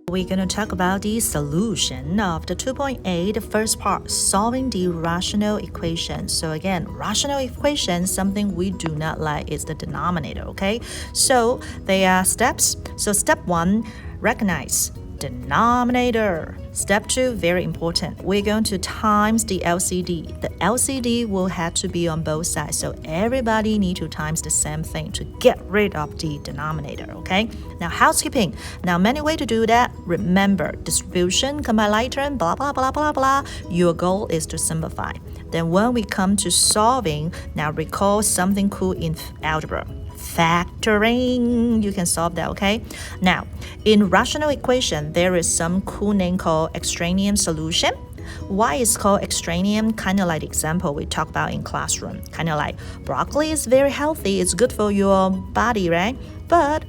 We're going to talk about the solution of the 2.8, the first part, solving the rational equation. So again, rational equation, something we do not like is the denominator, okay? So there are steps. So step 1, recognize denominator. Step 2, very important. We're going to times the LCD. The LCD will have to be on both sides. So everybody need to times the same thing to get rid of the denominator, okay? Now housekeeping. Now many way to do that. Remember, distribution, combine like term, blah, blah, blah, blah, blah. Your goal is to simplify. Then when we come to solving, now recall something cool in algebra. Factoring, you can solve that, okay? Now, in rational equation, there is some cool name called extraneous solution. Why is called extraneous? Kind of like the example we talked about in classroom. Kind of like broccoli is very healthy, it's good for your body, right? But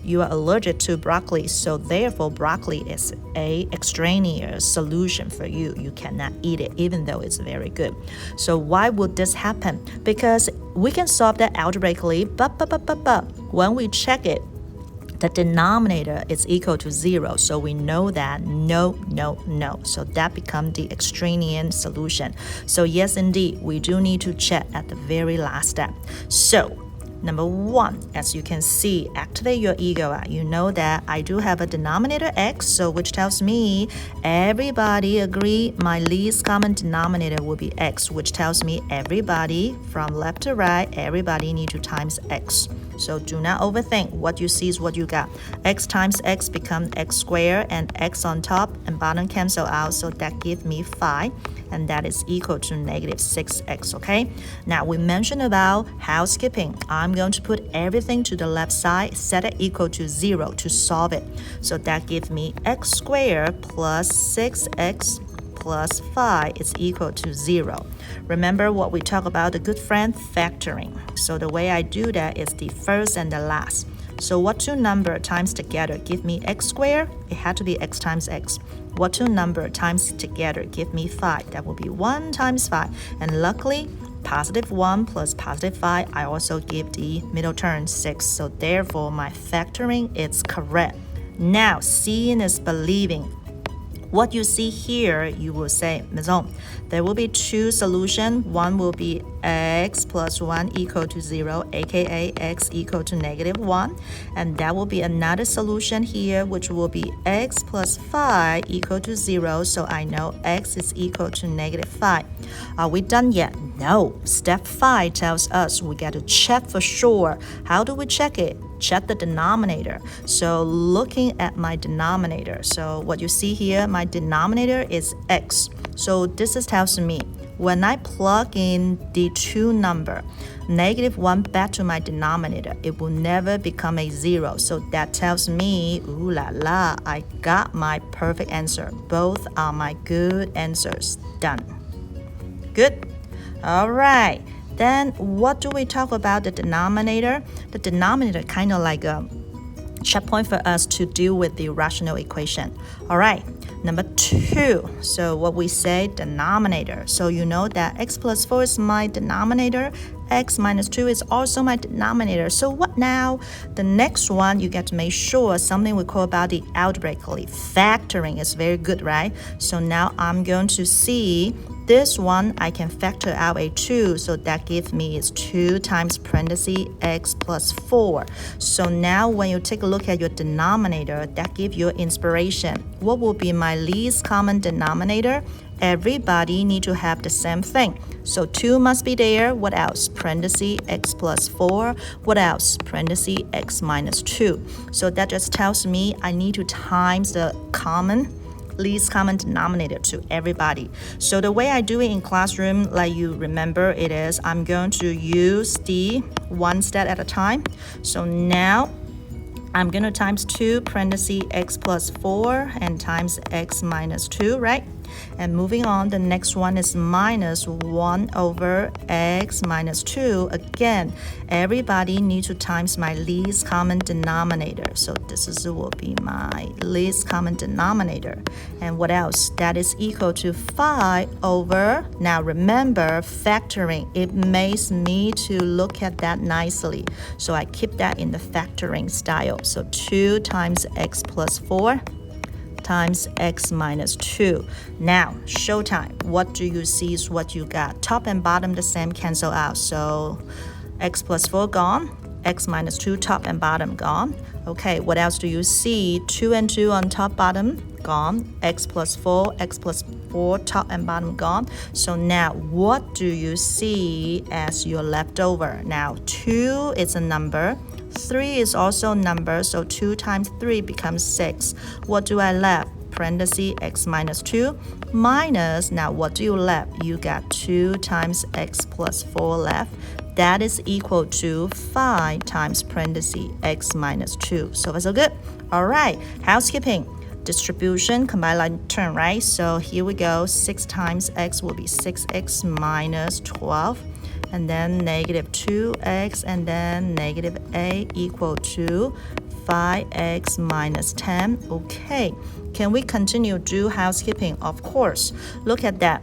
you are allergic to broccoli, so therefore broccoli is a extraneous solution for you. You cannot eat it even though it's very good. So why would this happen? Because we can solve that algebraically, but when we check it, the denominator is equal to 0, so we know that no. So that becomes the extraneous solution. So yes, indeed, we do need to check at the very last step. So number 1, as you can see, activate your ego. You know that I do have a denominator x, so which tells me everybody agree my least common denominator will be x, which tells me everybody from left to right, everybody need to times x. So do not overthink. What you see is what you got. X times x becomes x squared, and x on top and bottom cancel out, so that gives me 5, and that is equal to negative 6x, okay? Now we mentioned about housekeeping. I'm going to put everything to the left side, set it equal to 0 to solve it. So that gives me x squared plus 6x plus 5 is equal to 0. Remember what we talked about, the good friend factoring. So the way I do that is the first and the last. So what two number times together give me x squared? It had to be x times x. What two number times together give me 5? That will be 1 times 5. And luckily, positive 1 plus positive 5, I also give the middle term 6. So therefore, my factoring is correct. Now, seeing is believing. What you see here, you will say, Maison, there will be two solutions. One will be x plus 1 equal to 0, aka x equal to negative 1. And that will be another solution here, which will be x plus 5 equal to 0. So I know x is equal to negative 5. Are we done yet? No. Step 5 tells us we got to check for sure. How do we check it? Check the denominator. So looking at my denominator, so what you see here, my denominator is x. So this tells me when I plug in the two number, negative 1 back to my denominator, it will never become a 0. So that tells me, ooh la la, I got my perfect answer. Both are my good answers. Done. Good? All right. Then what do we talk about the denominator? The denominator kind of like a checkpoint for us to deal with the rational equation. All right, number 2. So what we say, denominator. So you know that x plus 4 is my denominator. X minus 2 is also my denominator. So what now? The next one, you get to make sure something we call about the algebraically. Factoring is very good, right? So now I'm going to see this one, I can factor out a 2, so that gives me is 2 times parenthesis x plus 4. So now when you take a look at your denominator, that gives you inspiration. What will be my least common denominator? Everybody need to have the same thing. So 2 must be there. What else? Parenthesis x plus 4. What else? Parenthesis x minus 2. So that just tells me I need to times the least common denominator to everybody. So the way I do it in classroom, like you remember, it is I'm going to use the one step at a time. So now I'm going to times 2 parenthesis x plus 4 and times x minus 2, right? And moving on, the next one is minus 1 over x minus 2. Again, everybody needs to times my least common denominator. So this will be my least common denominator. And what else? That is equal to 5 over, now remember, factoring. It makes me to look at that nicely. So I keep that in the factoring style. So 2 times x plus 4. times x minus 2. Now, showtime. What do you see is what you got. Top and bottom the same, cancel out. So x plus 4 gone, x minus 2 top and bottom gone. Okay, what else do you see? 2 and 2 on top bottom gone, x plus 4 top and bottom gone. So now what do you see as your leftover? Now 2 is a number, 3 is also a number, so 2 times 3 becomes 6. What do I left? Parenthesis x minus 2 minus, now what do you left? You got 2 times x plus 4 left. That is equal to 5 times parenthesis x minus 2. So far so good. All right, housekeeping. Distribution, combined line term, right? So here we go. 6 times x will be 6x minus 12. And then negative 2x, and then negative a equal to 5x minus 10. Okay, can we continue do housekeeping? Of course. Look at that.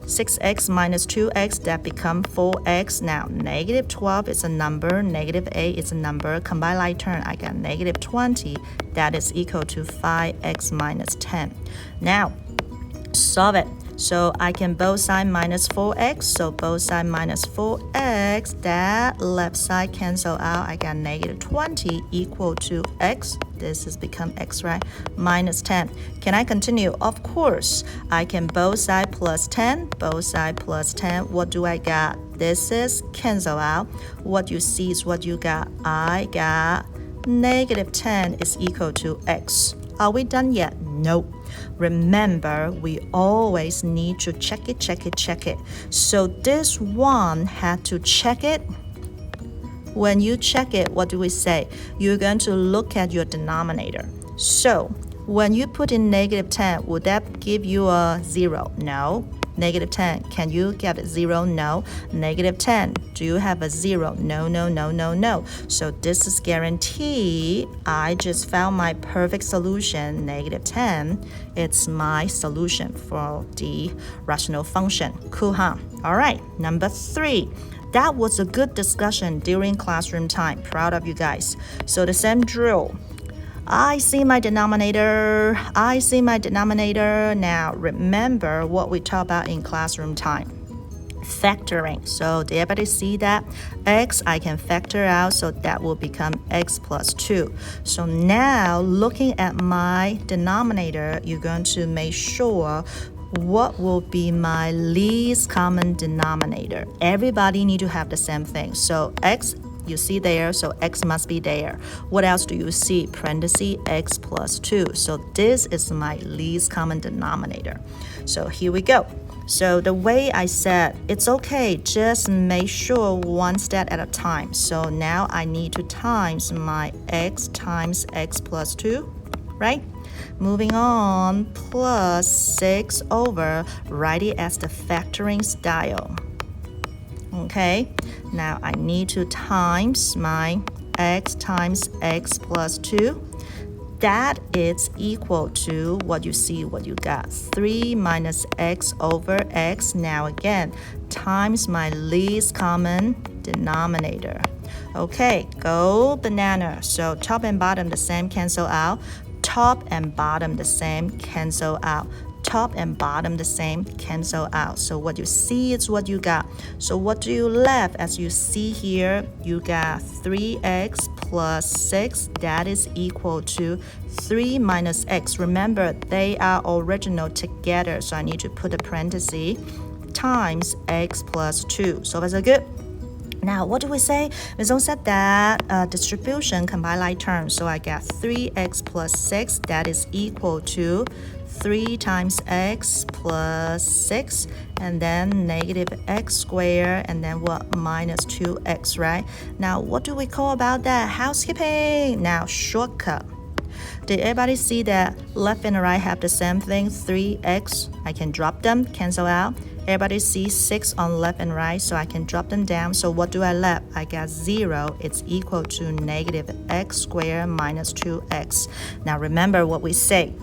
6x minus 2x, that become 4x. Now, negative 12 is a number, negative a is a number. Combined like term, I got negative 20. That is equal to 5x minus 10. Now, solve it. So I can both side minus 4x, so both side minus 4x, that left side cancel out. I got negative 20 equal to x. This has become x, right? Minus 10. Can I continue? Of course. I can both side plus 10, both side plus 10. What do I got? This is cancel out. What you see is what you got. I got negative 10 is equal to x. Are we done yet? Nope. Remember, we always need to check it. So this one had to check it. When you check it, what do we say? You're going to look at your denominator. So when you put in negative 10, would that give you a 0? No. Negative 10, can you get a 0? No. Negative 10, do you have a 0? No. So this is guaranteed. I just found my perfect solution, negative 10. It's my solution for the rational function. Cool, huh? All right, number 3. That was a good discussion during classroom time. Proud of you guys. So the same drill. I see my denominator. Now, remember what we talked about in classroom time. Factoring. So did everybody see that? X I can factor out, so that will become x plus 2. So now, looking at my denominator, you're going to make sure what will be my least common denominator. Everybody need to have the same thing. So x, you see there, so x must be there. What else do you see? Parenthesis x plus 2. So this is my least common denominator. So here we go. So the way I said, it's okay, just make sure one step at a time. So now I need to times my x times x plus 2, right? Moving on, plus 6 over, write it as the factoring style. Okay, now I need to times my x times x plus 2. That is equal to what you see, what you got. 3 minus x over x. Now again, times my least common denominator. Okay, go banana. So top and bottom the same, cancel out. Top and bottom the same, cancel out. Top and bottom the same, cancel out. So what you see is what you got. So what do you left? As you see here, you got 3x plus 6. That is equal to 3 minus x. Remember, they are original together, so I need to put a parenthesis times x plus 2. So that's good. Now, what do we say? Ms. Ong said that distribution combined like terms. So I got 3x plus 6. That is equal to 3 times x plus 6. And then negative x squared. And then what? Minus 2x, right? Now, what do we call about that? Housekeeping. Now, shortcut. Did everybody see that left and right have the same thing? 3x. I can drop them, cancel out. Everybody see 6 on left and right, so I can drop them down. So what do I left? I got 0. It's equal to negative x squared minus 2x. Now remember what we say.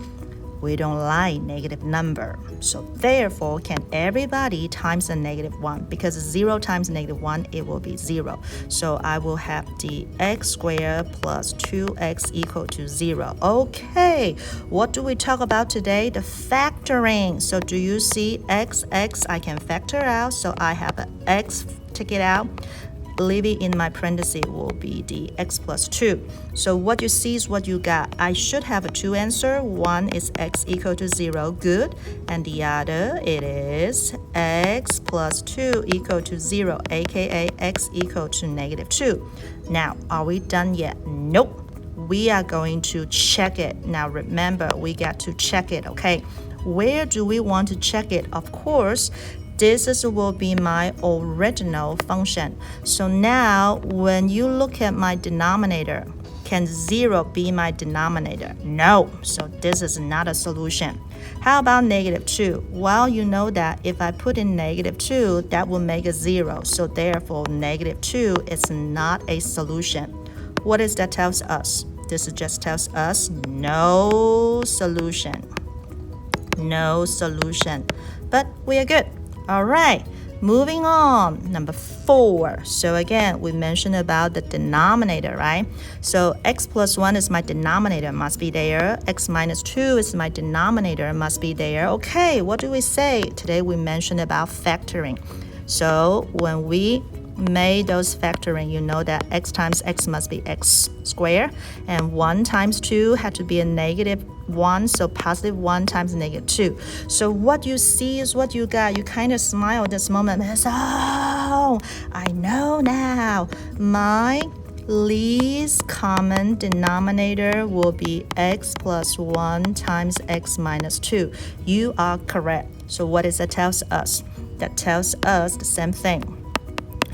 We don't like negative number. So therefore, can everybody times a negative 1? Because 0 times negative 1, it will be 0. So I will have the x squared plus 2x equal to 0. Okay, what do we talk about today? The factoring. So do you see x, I can factor out. So I have an x, take it out. Leave it in my parentheses will be the x plus 2. So what you see is what you got. I should have a 2 answer. One is x equal to 0, good. And the other, it is x plus 2 equal to 0, aka x equal to negative 2. Now, are we done yet? Nope. We are going to check it. Now remember, we got to check it, okay? Where do we want to check it? Of course, this will be my original function. So now when you look at my denominator, can 0 be my denominator? No, so this is not a solution. How about negative 2? Well, you know that if I put in negative 2, that will make it 0. So therefore, negative 2 is not a solution. What is that tells us? This just tells us no solution. No solution. But we are good. All right, moving on. Number 4. So again, we mentioned about the denominator, right? So x plus 1 is my denominator, must be there. X minus 2 is my denominator, must be there. Okay, what do we say? Today we mentioned about factoring. So when we made those factoring, you know that x times x must be x squared, and 1 times 2 had to be a negative 1, so positive 1 times negative 2. So what you see is what you got. You kind of smile at this moment and say, oh, I know now. My least common denominator will be x plus 1 times x minus 2. You are correct. So what does that tells us? That tells us the same thing.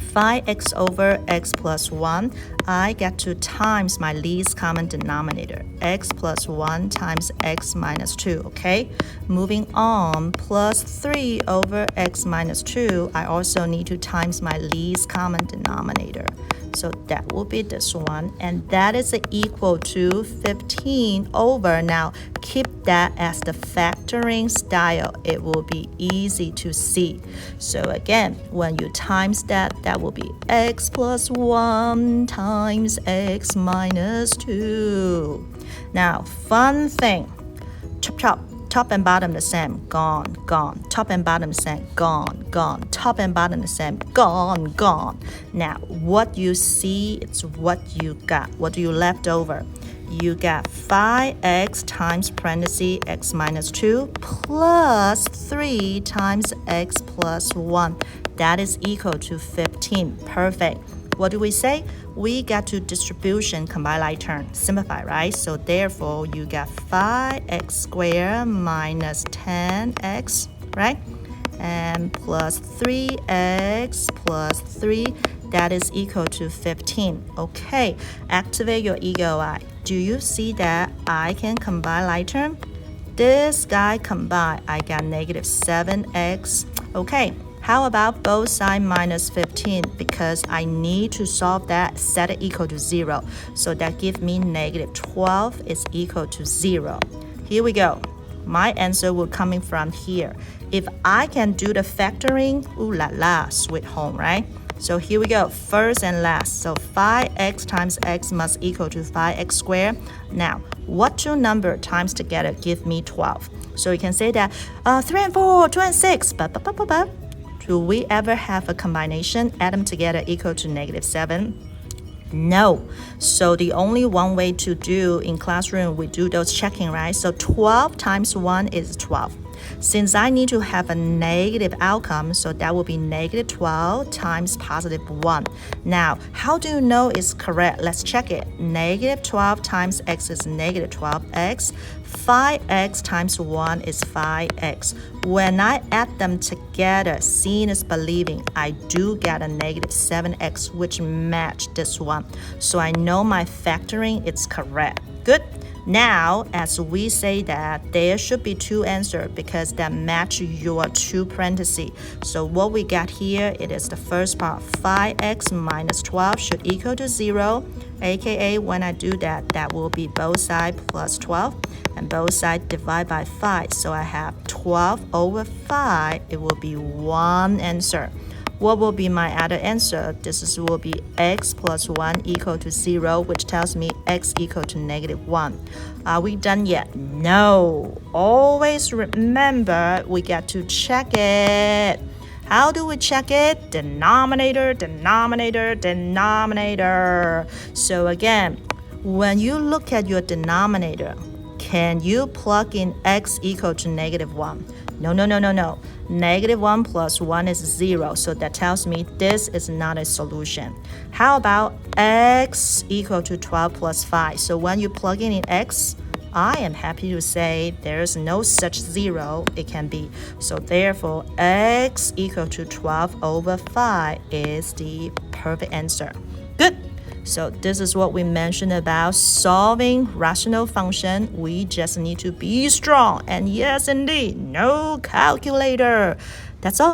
5x over x plus 1, I get to times my least common denominator, x plus 1 times x minus 2, okay? Moving on, plus 3 over x minus 2, I also need to times my least common denominator. So that will be this one, and that is equal to 15 over. Now, keep that as the factoring style. It will be easy to see. So again, when you times that, that will be x plus 1 times x minus 2. Now, fun thing, chop. Top and bottom the same, gone, gone. Top and bottom the same, gone, gone. Top and bottom the same, gone, gone. Now, what you see, it's what you got. What do you left over? You got 5x times parentheses x minus 2 plus 3 times x plus 1. That is equal to 15. Perfect. What do we say? We got to distribution, combine like term, simplify, right? So therefore, you got 5x squared minus 10x, right? And plus 3x plus 3, that is equal to 15. Okay, activate your eagle eye. Do you see that I can combine like term? This guy combined, I got negative 7x. Okay. How about both sides minus 15? Because I need to solve that, set it equal to 0. So that gives me negative 12 is equal to 0. Here we go. My answer will coming from here. If I can do the factoring, ooh la la, sweet home, right? So here we go, first and last. So 5x times x must equal to 5x squared. Now, what two number times together give me 12? So you can say that 3 and 4, 2 and 6, do we ever have a combination, add them together equal to negative 7? No. So the only one way to do in classroom, we do those checking, right? So 12 times 1 is 12. Since I need to have a negative outcome, so that will be negative 12 times positive 1. Now, how do you know it's correct? Let's check it. Negative 12 times x is negative 12x. 5x times 1 is 5x. When I add them together, seeing is believing, I do get a negative 7x, which match this one. So I know my factoring is correct. Good. Now, as we say that, there should be two answers because that match your two parentheses. So what we got here, it is the first part, 5x minus 12 should equal to 0, aka when I do that, that will be both sides plus 12, and both sides divide by 5. So I have 12 over 5, it will be one answer. What will be my other answer? Will be x plus 1 equal to 0, which tells me x equal to -1. Are we done yet? No. Always remember, we got to check it. How do we check it? Denominator, denominator, denominator. So again, when you look at your denominator, can you plug in x equal to -1? No. -1 plus 1 is 0, so that tells me this is not a solution. How about x equal to 12 plus 5? So when you plug in x, I am happy to say there's no such 0 it can be. So therefore, x equal to 12 over 5 is the perfect answer. Good. So this is what we mentioned about solving rational function. We just need to be strong. And yes, indeed, no calculator. That's all.